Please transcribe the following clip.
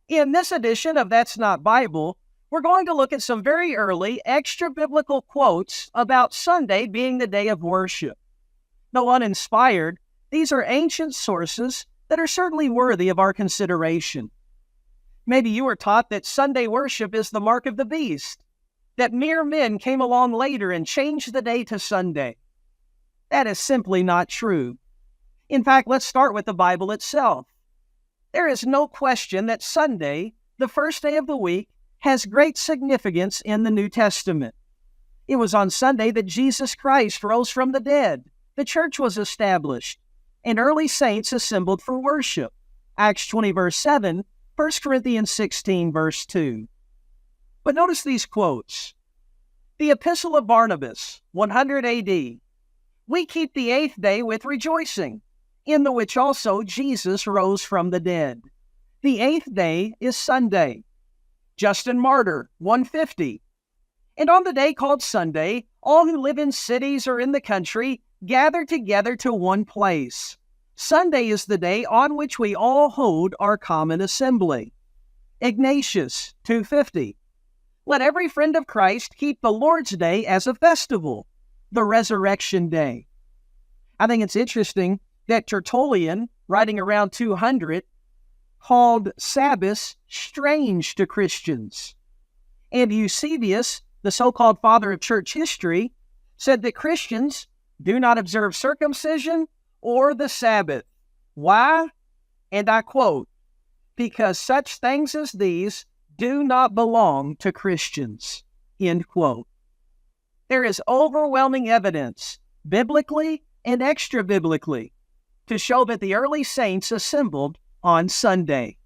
In this edition of That's Not Bible, we're going to look at some very early extra-biblical quotes about Sunday being the day of worship. Though uninspired, these are ancient sources that are certainly worthy of our consideration. Maybe you were taught that Sunday worship is the mark of the beast, that mere men came along later and changed the day to Sunday. That is simply not true. In fact, let's start with the Bible itself. There is no question that Sunday, the first day of the week, has great significance in the New Testament. It was on Sunday that Jesus Christ rose from the dead, the church was established, and early saints assembled for worship. Acts 20 verse 7, 1 Corinthians 16 verse 2. But notice these quotes. The Epistle of Barnabas, 100 AD. We keep the 8th day with rejoicing, in the which also Jesus rose from the dead. The 8th day is Sunday. Justin Martyr, 150. And on the day called Sunday, all who live in cities or in the country gather together to one place. Sunday is the day on which we all hold our common assembly. Ignatius, 250. Let every friend of Christ keep the Lord's Day as a festival, the Resurrection Day. I think it's interesting that Tertullian, writing around 200, called Sabbath strange to Christians. And Eusebius, the so-called father of church history, said that Christians do not observe circumcision or the Sabbath. Why? And I quote, because such things as these do not belong to Christians. End quote. There is overwhelming evidence, biblically and extra-biblically, to show that the early saints assembled on Sunday.